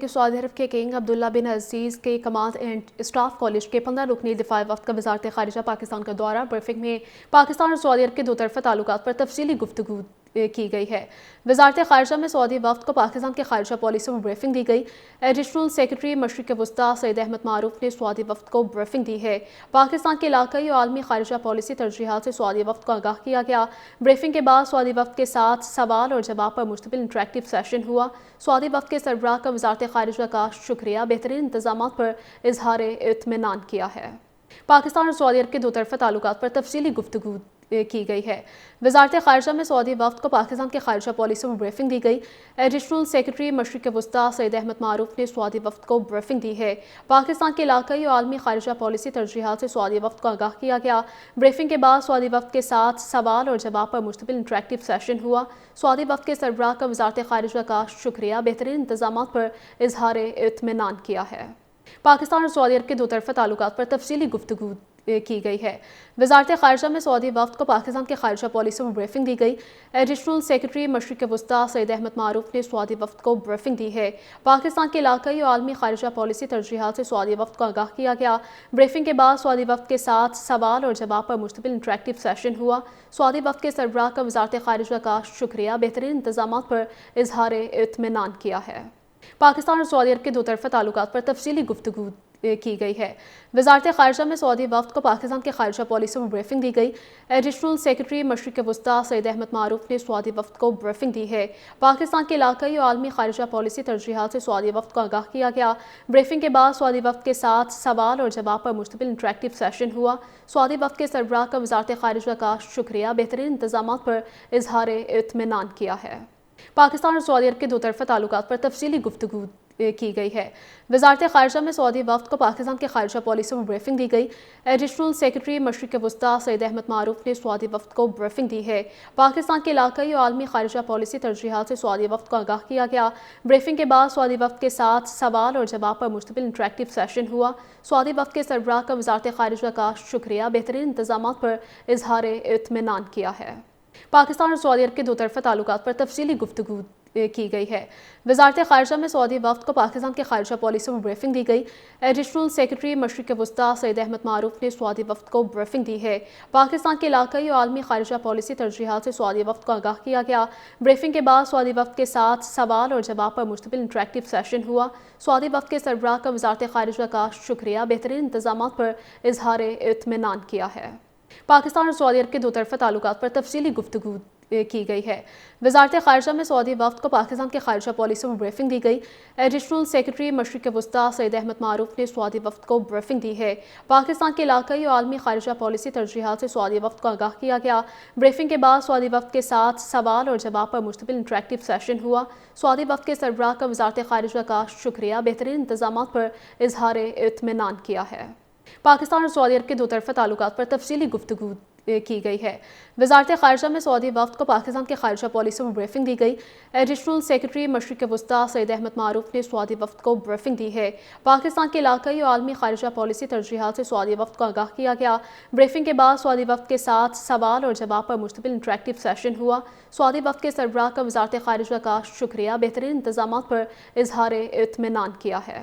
کہ سعودی عرب کے کنگ عبداللہ بن عزیز کے کمانڈ اینڈ اسٹاف کالج کے 15 رکنی دفاعی وفد کا وزارت خارجہ پاکستان کا دورہ۔ بریفنگ میں پاکستان اور سعودی عرب کے دو طرفہ تعلقات پر تفصیلی گفتگو کی گئی ہے۔ وزارت خارجہ میں سعودی وفد کو پاکستان کے خارجہ پالیسی پر بریفنگ دی گئی۔ ایڈیشنل سیکرٹری مشرق وسطیٰ سید احمد معروف نے سعودی وفد کو بریفنگ دی ہے۔ پاکستان کے علاقائی اور عالمی خارجہ پالیسی ترجیحات سے سعودی وفد کو آگاہ کیا گیا۔ بریفنگ کے بعد سعودی وفد کے ساتھ سوال اور جواب پر مشتمل انٹریکٹیو سیشن ہوا۔ سعودی وفد کے سربراہ کا وزارت خارجہ کا شکریہ، بہترین انتظامات پر اظہار اطمینان کیا ہے۔ پاکستان اور سعودی عرب کے دو طرفہ تعلقات پر تفصیلی گفتگو کی گئی ہے۔ وزارت خارجہ میں سعودی وفد کو پاکستان کے خارجہ پالیسی پر بریفنگ دی گئی۔ ایڈیشنل سیکرٹری مشرق وسطیٰ سید احمد معروف نے سعودی وفد کو بریفنگ دی ہے۔ پاکستان کے علاقائی اور عالمی خارجہ پالیسی ترجیحات سے سعودی وفد کو آگاہ کیا گیا۔ بریفنگ کے بعد سعودی وفد کے ساتھ سوال اور جواب پر مشتمل انٹریکٹیو سیشن ہوا۔ سعودی وفد کے سربراہ کا وزارت خارجہ کا شکریہ، بہترین انتظامات پر اظہار اطمینان کیا ہے۔ پاکستان اور سعودی عرب کے دو طرفہ تعلقات پر تفصیلی گفتگو کی گئی ہے۔ وزارت خارجہ میں سعودی وفد کو پاکستان کے خارجہ پالیسی پر بریفنگ دی گئی۔ ایڈیشنل سیکرٹری مشرق وسطیٰ سید احمد معروف نے سعودی وفد کو بریفنگ دی ہے۔ پاکستان کے علاقائی اور عالمی خارجہ پالیسی ترجیحات سے سعودی وفد کو آگاہ کیا گیا۔ بریفنگ کے بعد سعودی وفد کے ساتھ سوال اور جواب پر مشتمل انٹریکٹیو سیشن ہوا۔ سعودی وفد کے سربراہ کا وزارت خارجہ کا شکریہ، بہترین انتظامات پر اظہار اطمینان کیا ہے۔ پاکستان اور سعودی عرب کے دو طرفہ تعلقات پر تفصیلی گفتگو کی گئی ہے۔ وزارت خارجہ میں سعودی وفد کو پاکستان کے خارجہ پالیسی پر بریفنگ دی گئی۔ ایڈیشنل سیکرٹری مشرق وسطیٰ سید احمد معروف نے سعودی وفد کو بریفنگ دی ہے۔ پاکستان کے علاقائی اور عالمی خارجہ پالیسی ترجیحات سے سعودی وفد کو آگاہ کیا گیا۔ بریفنگ کے بعد سعودی وفد کے ساتھ سوال اور جواب پر مشتمل انٹریکٹیو سیشن ہوا۔ سعودی وفد کے سربراہ کا وزارت خارجہ کا شکریہ، بہترین انتظامات پر اظہار اطمینان کیا ہے۔ پاکستان اور سعودی عرب کے دو طرفہ تعلقات پر تفصیلی گفتگو کی گئی ہے۔ وزارت خارجہ میں سعودی وفد کو پاکستان کے خارجہ پالیسی پر بریفنگ دی گئی۔ ایڈیشنل سیکرٹری مشرق وسطیٰ سید احمد معروف نے سعودی وفد کو بریفنگ دی ہے۔ پاکستان کے علاقائی اور عالمی خارجہ پالیسی ترجیحات سے سعودی وفد کو آگاہ کیا گیا۔ بریفنگ کے بعد سعودی وفد کے ساتھ سوال اور جواب پر مشتمل انٹریکٹیو سیشن ہوا۔ سعودی وفد کے سربراہ کا وزارت خارجہ کا شکریہ، بہترین انتظامات پر اظہار اطمینان کیا ہے۔ پاکستان اور سعودی عرب کے دو طرفہ تعلقات پر تفصیلی گفتگو کی گئی ہے۔ وزارت خارجہ میں سعودی وفد کو پاکستان کے خارجہ پالیسی پر بریفنگ دی گئی۔ ایڈیشنل سیکرٹری مشرق وسطیٰ سید احمد معروف نے سعودی وفد کو بریفنگ دی ہے۔ پاکستان کے علاقائی اور عالمی خارجہ پالیسی ترجیحات سے سعودی وفد کو آگاہ کیا گیا۔ بریفنگ کے بعد سعودی وفد کے ساتھ سوال اور جواب پر مشتمل انٹریکٹیو سیشن ہوا۔ سعودی وفد کے سربراہ کا وزارت خارجہ کا شکریہ، بہترین انتظامات پر اظہار اطمینان کیا ہے۔ پاکستان اور سعودی عرب کے دو طرفہ تعلقات پر تفصیلی گفتگو کی گئی ہے۔ وزارت خارجہ میں سعودی وفد کو پاکستان کے خارجہ پالیسی پر بریفنگ دی گئی۔ ایڈیشنل سیکرٹری مشرق وسطیٰ سید احمد معروف نے سعودی وفد کو بریفنگ دی ہے۔ پاکستان کے علاقائی اور عالمی خارجہ پالیسی ترجیحات سے سعودی وفد کو آگاہ کیا گیا۔ بریفنگ کے بعد سعودی وفد کے ساتھ سوال اور جواب پر مشتمل انٹریکٹیو سیشن ہوا۔ سعودی وفد کے سربراہ کا وزارت خارجہ کا شکریہ، بہترین انتظامات پر اظہار اطمینان کیا ہے۔ پاکستان اور سعودی عرب کے دو طرفہ تعلقات پر تفصیلی گفتگو کی گئی ہے۔ وزارت خارجہ میں سعودی وفد کو پاکستان کے خارجہ پالیسی پر بریفنگ دی گئی۔ ایڈیشنل سیکرٹری مشرق وسطیٰ سید احمد معروف نے سعودی وفد کو بریفنگ دی ہے۔ پاکستان کے علاقائی اور عالمی خارجہ پالیسی ترجیحات سے سعودی وفد کو آگاہ کیا گیا۔ بریفنگ کے بعد سعودی وفد کے ساتھ سوال اور جواب پر مشتمل انٹریکٹیو سیشن ہوا۔ سعودی وفد کے سربراہ کا وزارت خارجہ کا شکریہ، بہترین انتظامات پر اظہار اطمینان کیا ہے۔